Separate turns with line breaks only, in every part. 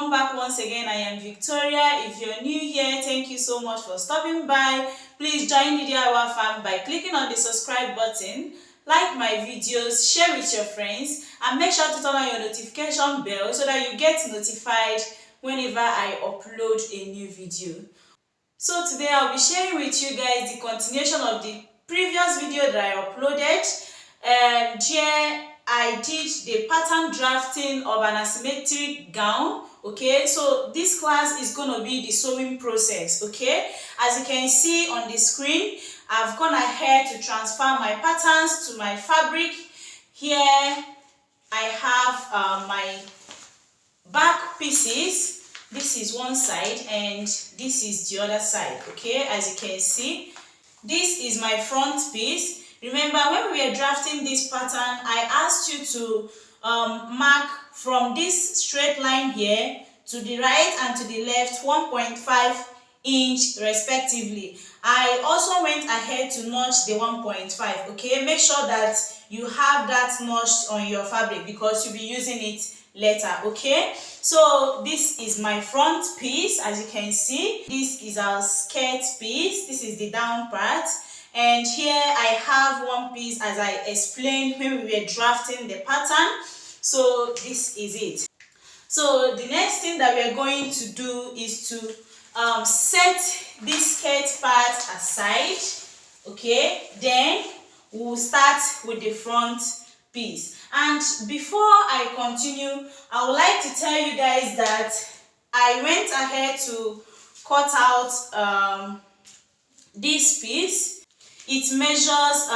welcome back once again. I am Victoria. If you're new here, thank you so much for stopping by. Please join the DIY fam by clicking on the subscribe button, like my videos, share with your friends, and make sure to turn on your notification bell so that you get notified whenever I upload a new video. So today I'll be sharing with you guys the continuation of the previous video that I uploaded, and here I did the pattern drafting of an asymmetric gown. Okay, so this class is going to be the sewing process. Okay, as you can see on the screen, I've gone ahead to transfer my patterns to my fabric. Here I have my back pieces. This is one side and this is the other side. Okay, as you can see, this is my front piece. Remember, when we were drafting this pattern, I asked you to mark from this straight line here to the right and to the left 1.5 inch respectively. I also went ahead to notch the 1.5. Okay, make sure that you have that notched on your fabric because you'll be using it later. Okay, so this is my front piece. As you can see, this is our skirt piece. This is the down part. And here I have one piece as I explained when we were drafting the pattern. So this is it. So the next thing that we are going to do is to set this skirt part aside. Okay, then we'll start with the front piece. And before I continue, I would like to tell you guys that I went ahead to cut out this piece. It measures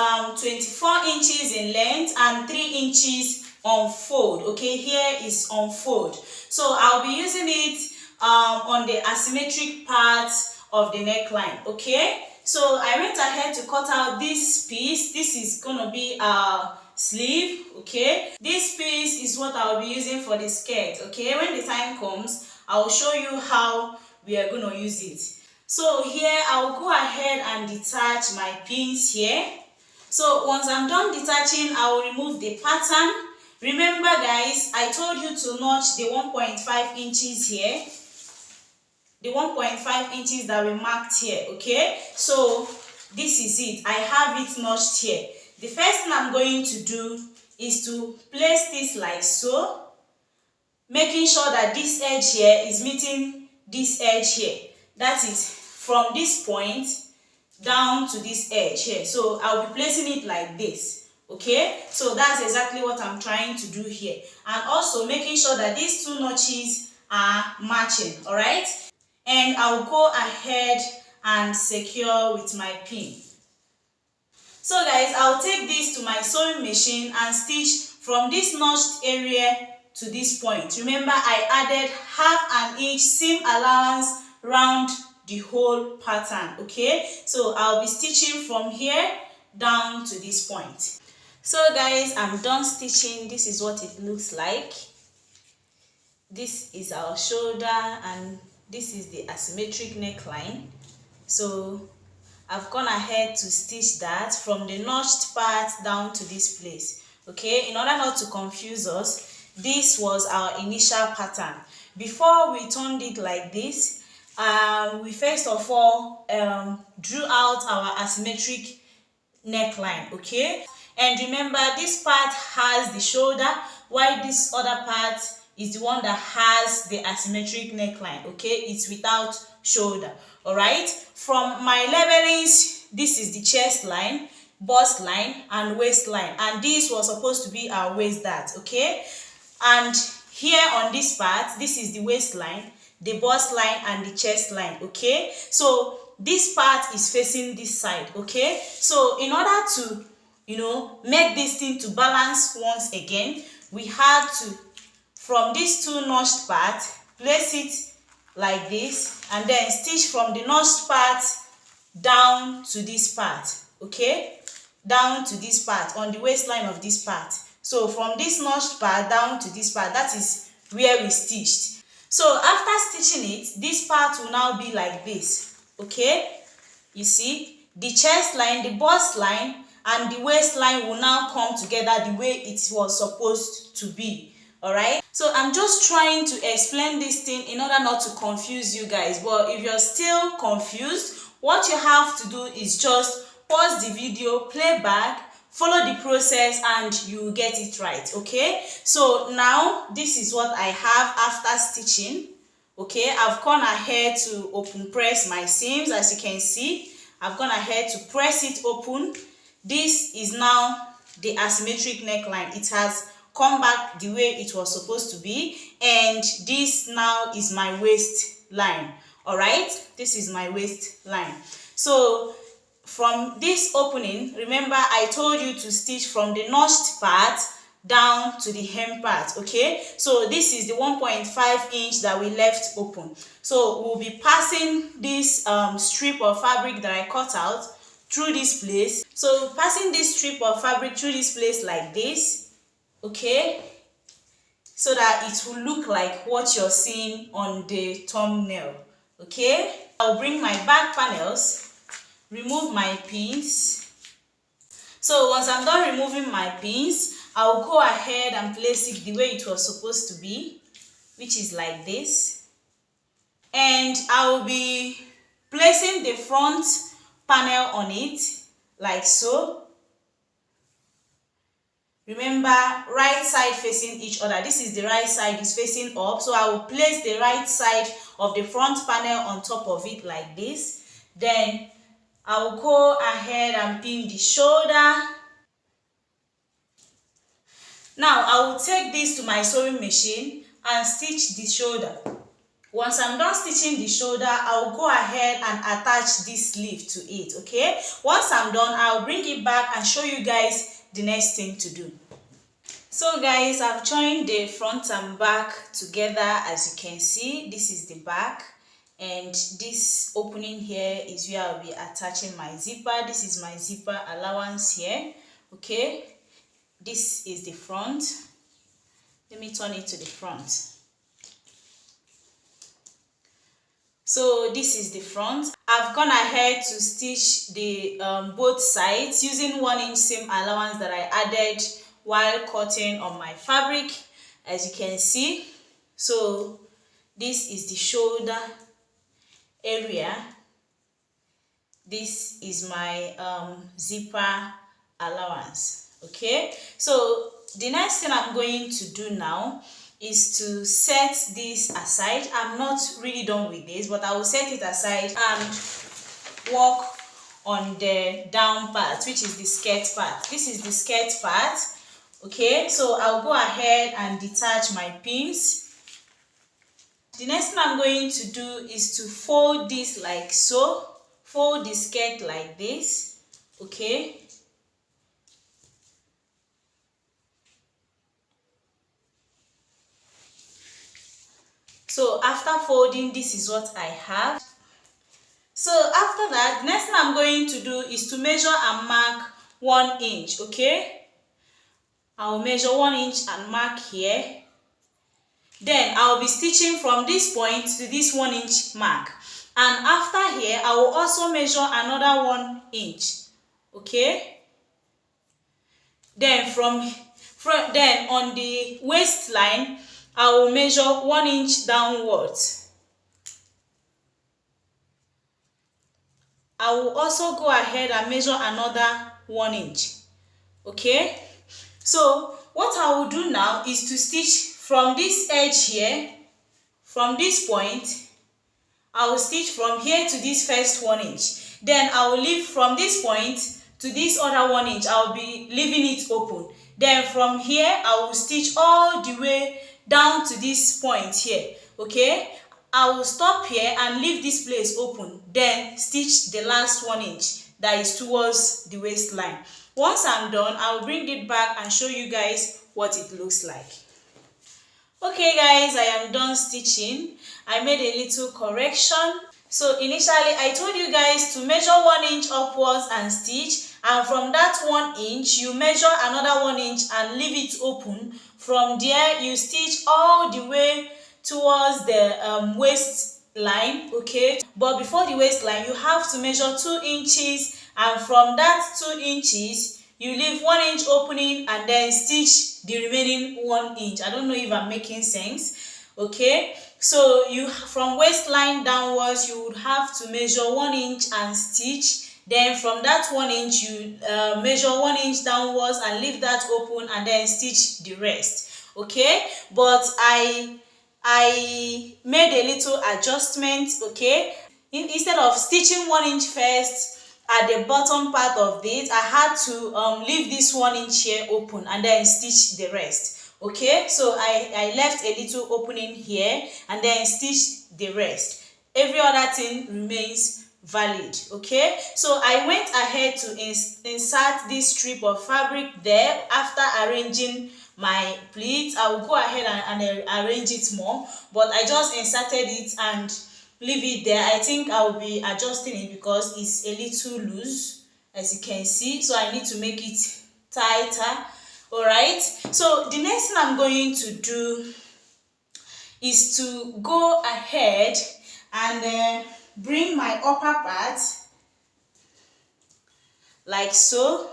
24 inches in length and 3 inches on fold. Okay, here is on fold. So I'll be using it on the asymmetric part of the neckline. Okay, so I went ahead to cut out this piece. This is gonna be our sleeve. Okay, this piece is what I'll be using for the skirt. Okay, when the time comes, I'll show you how we are gonna use it. So here I'll go ahead and detach my pins here. So once I'm done detaching, I will remove the pattern. Remember guys, I told you to notch the 1.5 inches here. The 1.5 inches that we marked here. Okay, so this is it. I have it notched here. The first thing I'm going to do is to place this like so, making sure that this edge here is meeting this edge here. That is from this point down to this edge here. So I'll be placing it like this. Okay, so that's exactly what I'm trying to do here, and also making sure that these two notches are matching. All right, and I'll go ahead and secure with my pin. So guys, I'll take this to my sewing machine and stitch from this notched area to this point. Remember, I added 1/2 inch seam allowance round the whole pattern. Okay, so I'll be stitching from here down to this point. So guys, I'm done stitching. This is what it looks like. This is our shoulder and this is the asymmetric neckline. So I've gone ahead to stitch that from the notched part down to this place. Okay, in order not to confuse us, this was our initial pattern. Before we turned it like this, we first of all drew out our asymmetric neckline. Okay, and remember, this part has the shoulder while this other part is the one that has the asymmetric neckline. Okay, it's without shoulder. All right, from my labelings, this is the chest line, bust line, and waistline, and this was supposed to be our waist dart. Okay, and here on this part, this is the waistline, the bust line, and the chest line. Okay, so this part is facing this side. Okay, so in order to make this thing to balance once again, we had to, from these two notched parts, place it like this and then stitch from the notched part down to this part. Okay, down to this part on the waistline of this part. So from this notched part down to this part, that is where we stitched. So after stitching it, this part will now be like this. Okay, you see, the chest line, the bust line, and the waistline will now come together the way it was supposed to be. All right, so I'm just trying to explain this thing in order not to confuse you guys. But if you're still confused, what you have to do is just pause the video, play back, follow the process, and you will get it right. Okay, so now this is what I have after stitching. Okay, I've gone ahead to open press my seams. As you can see, I've gone ahead to press it open. This is now the asymmetric neckline. It has come back the way it was supposed to be, and this now is my waistline. All right, this is my waistline. So from this opening, remember I told you to stitch from the notched part down to the hem part. Okay, so this is the 1.5 inch that we left open. So we'll be passing this strip of fabric that I cut out through this place. So passing this strip of fabric through this place like this, okay, so that it will look like what you're seeing on the thumbnail. Okay, I'll bring my back panels, remove my pins. So once I'm done removing my pins, I'll go ahead and place it the way it was supposed to be, which is like this. And I'll be placing the front panel on it like so. Remember, right side facing each other. This is the right side, is facing up, so I will place the right side of the front panel on top of it like this. Then I will go ahead and pin the shoulder. Now I will take this to my sewing machine and stitch the shoulder. Once I'm done stitching the shoulder, I'll go ahead and attach this sleeve to it. Okay, once I'm done, I'll bring it back and show you guys the next thing to do. So guys, I've joined the front and back together. As you can see, this is the back, and this opening here is where I'll be attaching my zipper. This is my zipper allowance here. Okay, this is the front. Let me turn it to the front. So this is the front. I've gone ahead to stitch the both sides using 1 inch seam allowance that I added while cutting on my fabric, as you can see. So this is the shoulder area. This is my zipper allowance. Okay, so the next thing I'm going to do now is to set this aside. I'm not really done with this, but I will set it aside and work on the down part, which is the skirt part. This is the skirt part. Okay, so I'll go ahead and detach my pins. The next thing I'm going to do is to fold this like so. Fold the skirt like this. Okay, so after folding, this is what I have. So after that, the next thing I'm going to do is to measure and mark 1 inch. Okay, I'll measure 1 inch and mark here. Then I'll be stitching from this point to this 1 inch mark, and after here I will also measure another 1 inch. Okay, then then on the waistline I will measure 1 inch downwards. I will also go ahead and measure another 1 inch. Okay, so what I will do now is to stitch from this edge here, from this point. I will stitch from here to this first 1 inch. Then I will leave from this point to this other 1 inch. I will be leaving it open. Then from here I will stitch all the way down to this point here. Okay, I will stop here and leave this place open, then stitch the last 1 inch that is towards the waistline. Once I'm done, I will bring it back and show you guys what it looks like. Okay guys, I am done stitching. I made a little correction. So initially I told you guys to measure 1 inch upwards and stitch, and from that 1 inch you measure another 1 inch and leave it open. From there you stitch all the way towards the waistline. Okay, but before the waistline you have to measure 2 inches, and from that 2 inches you leave 1 inch opening and then stitch the remaining 1 inch. I don't know if I'm making sense. Okay, so you from waistline downwards you would have to measure 1 inch and stitch. Then from that 1 inch you measure 1 inch downwards and leave that open and then stitch the rest. Okay, but I made a little adjustment. Okay, instead of stitching 1 inch first at the bottom part of this, I had to leave this 1 inch here open and then stitch the rest. Okay, so I left a little opening here and then stitched the rest. Every other thing remains valid. Okay, so I went ahead to insert this strip of fabric there. After arranging my pleats, I will go ahead and arrange it more, but I just inserted it and leave it there. I think I will be adjusting it because it's a little loose, as you can see, so I need to make it tighter. All right, so the next thing I'm going to do is to go ahead and bring my upper part like so.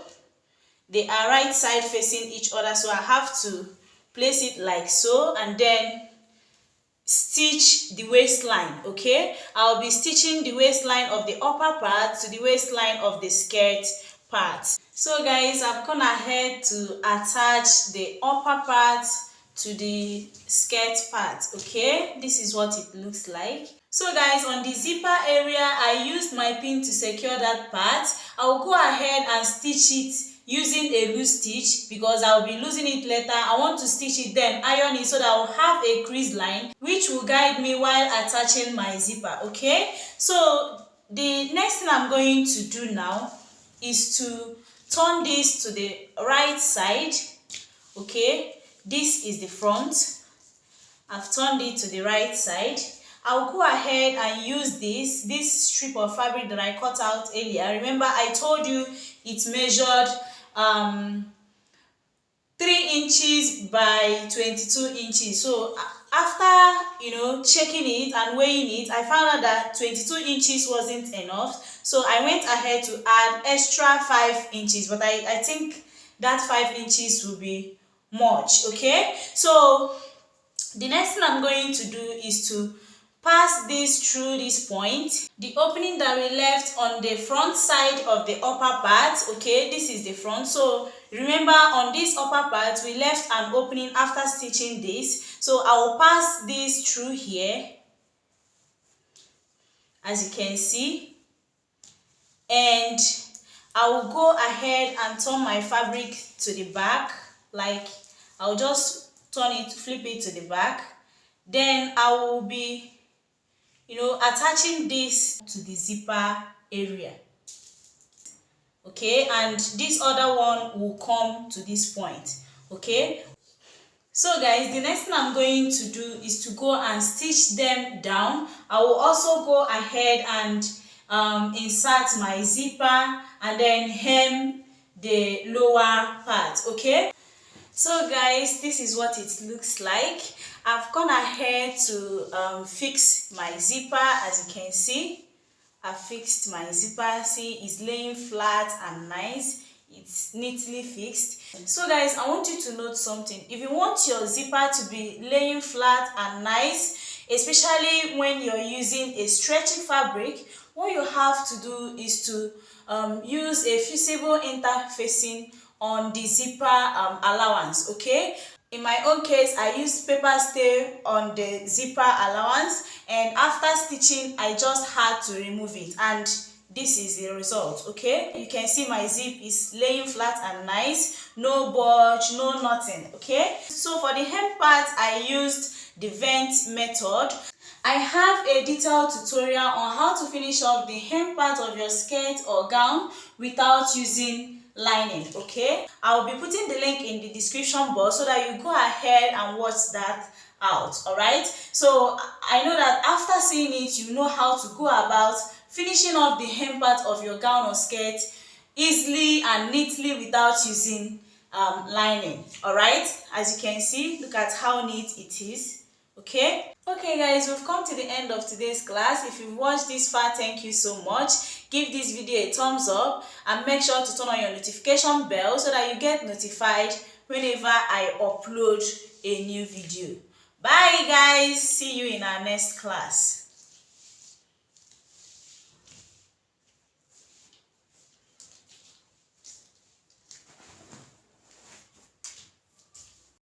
They are right side facing each other, so I have to place it like so and then stitch the waistline. Okay, I'll be stitching the waistline of the upper part to the waistline of the skirt part. So guys, I've gone ahead to attach the upper part to the skirt part. Okay, this is what it looks like. So guys, on the zipper area, I used my pin to secure that part. I will go ahead and stitch it using a loose stitch because I'll be losing it later. I want to stitch it then iron it so that I'll have a crease line which will guide me while attaching my zipper. Okay, so the next thing I'm going to do now is to turn this to the right side. Okay, this is the front. I've turned it to the right side. I'll go ahead and use this strip of fabric that I cut out earlier. Remember, I told you it measured 3 inches by 22 inches. So after checking it and weighing it, I found out that 22 inches wasn't enough. So I went ahead to add extra 5 inches, but I think that 5 inches will be much. Okay, so the next thing I'm going to do is to pass this through this point, the opening that we left on the front side of the upper part. Okay, this is the front. So remember, on this upper part we left an opening after stitching this, so I will pass this through here, as you can see, and I will go ahead and turn my fabric to the back. Like, I'll just flip it to the back. Then I will be attaching this to the zipper area. Okay, and this other one will come to this point. Okay, so guys, the next thing I'm going to do is to go and stitch them down. I will also go ahead and insert my zipper and then hem the lower part. Okay, so guys, this is what it looks like. I've gone ahead to fix my zipper. As you can see, I fixed my zipper. See, it's laying flat and nice. It's neatly fixed. So guys, I want you to note something. If you want your zipper to be laying flat and nice, especially when you're using a stretchy fabric, what you have to do is to use a fusible interfacing on the zipper allowance. Okay, in my own case, I used paper stay on the zipper allowance, and after stitching I just had to remove it, and this is the result. Okay, you can see my zip is laying flat and nice, no bulge, no nothing. Okay, so for the hem part I used the vent method. I have a detailed tutorial on how to finish off the hem part of your skirt or gown without using lining. Okay, I'll be putting the link in the description box so that you go ahead and watch that out. All right, so I know that after seeing it, you know how to go about finishing off the hem part of your gown or skirt easily and neatly without using lining. All right, as you can see, look at how neat it is. Okay guys, we've come to the end of today's class. If you've watched this far, thank you so much. Give this video a thumbs up and make sure to turn on your notification bell so that you get notified whenever I upload a new video. Bye guys, see you in our next class.